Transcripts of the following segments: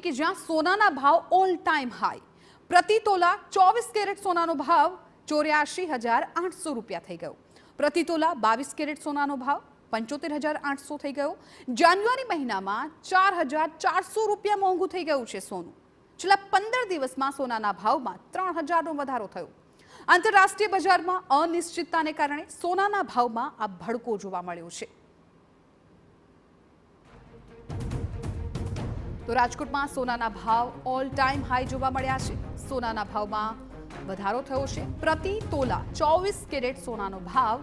કે જ્યાં સોનાના ભાવ ઓલ ટાઈમ હાઈ. પ્રતિ તોલા 24 કેરેટ સોનાનો ભાવ 84,800 રૂપિયા થઈ ગયો. પ્રતિ તોલા 22 કેરેટ સોનાનો ભાવ 75,800 થઈ ગયો. જાન્યુઆરી મહિનામાં 4,400 રૂપિયા મોંઘું થઈ ગયું છે સોનું. છેલ્લા 15 દિવસમાં સોનાના ભાવમાં 3,000નો વધારો થયો. આંતરરાષ્ટ્રીય બજારમાં અનિશ્ચિતતાને કારણે સોનાના ભાવમાં આ ભડકો જોવા મળ્યો છે. તો રાજકોટમાં સોનાના ભાવ ઓલ ટાઈમ હાઈ જોવા મળ્યા છે. સોનાના ભાવમાં વધારો થયો છે. પ્રતિ તોલા 24 કેરેટ સોનાનો ભાવ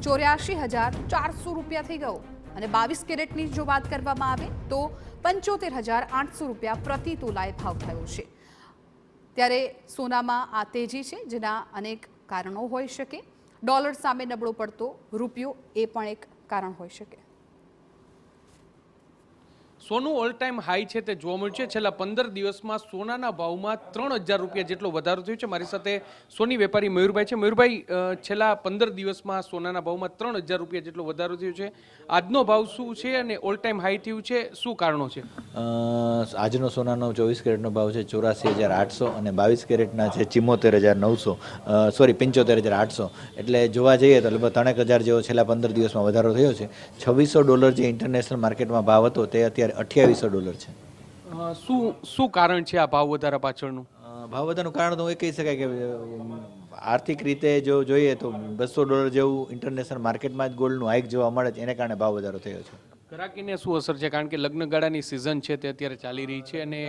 84,400 રૂપિયા થઈ ગયો અને 22 કેરેટની જો વાત કરવામાં આવે તો 75,800 રૂપિયા પ્રતિ તોલાએ ભાવ થયો છે. ત્યારે સોનામાં આ તેજી છે જેના અનેક કારણો હોઈ શકે. ડોલર સામે નબળો પડતો રૂપિયો એ પણ એક કારણ હોઈ શકે. સોનું ઓલ ટાઈમ હાઈ છે તે જોવા મળ્યું છે. છેલ્લા 15 દિવસમાં સોનાના ભાવમાં 3,000 રૂપિયા જેટલો વધારો થયો છે. મારી સાથે સોની વેપારી મયુરભાઈ છે. મયુરભાઈ, છેલ્લા 15 દિવસમાં સોનાના ભાવમાં 3,000 રૂપિયા જેટલો વધારો થયો છે. આજનો ભાવ શું છે અને ઓલ ટાઈમ હાઈ થયું છે, શું કારણો છે? આજનો સોનાનો 24 કેરેટનો ભાવ છે 84,800 અને 22 કેરેટના છે 74,900 75,800. એટલે જોવા જઈએ તો લગભગ 3,000 જેવો છેલ્લા 15 દિવસમાં વધારો થયો છે. $2,600 જે ઇન્ટરનેશનલ માર્કેટમાં ભાવ હતો તે અત્યારે $2,800 છે. શું કારણ છે આ ભાવ વધારા પાછળનું? ભાવ વધારાનું કારણ તો એ કહી શકાય કે આર્થિક રીતે જો જોઈએ તો $200 જેવું ઇન્ટરનેશનલ માર્કેટમાં જ ગોલ્ડનું હાઈક જોવા મળે છે, એને કારણે ભાવ વધારો થયો છે. ગ્રાહકીને શું અસર છે? કારણ કે લગ્નગાળાની સિઝન છે તે અત્યારે ચાલી રહી છે અને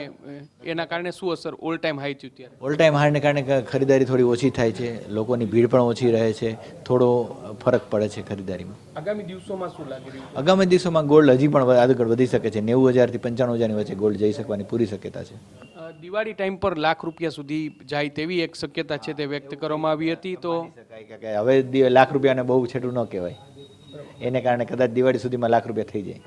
એના કારણે શું અસર ઓલ ટાઈમ હાઈ થયું ત્યારે? ઓલ ટાઈમ હાઈને કારણે ખરીદારી થોડી ઓછી થાય છે, લોકોની ભીડ પણ ઓછી રહે છે, થોડો ફરક પડે છે ખરીદારીમાં. આગામી દિવસોમાં શું લાગી રહ્યું? આગામી દિવસોમાં ગોલ્ડ હજી પણ આગળ વધી શકે છે. 90,000 થી 95,000ની વચ્ચે ગોલ્ડ જઈ શકવાની પૂરી શક્યતા છે. દિવાળી ટાઈમ પર લાખ રૂપિયા સુધી જાય તેવી એક શક્યતા છે તે વ્યક્ત કરવામાં આવી હતી. તો હવે લાખ રૂપિયાને બહુ છેટું ન કહેવાય, એને કારણે કદાચ દિવાળી સુધીમાં લાખ રૂપિયા થઈ જાય.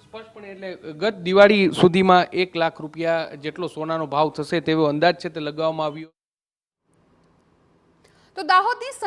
સ્પષ્ટપણે એટલે ગત દિવાળી સુધીમાં 1 લાખ રૂપિયા જેટલો સોનાનો ભાવ થશે તેવો અંદાજ છે તે લગાવવામાં આવ્યો. તો દાહોદની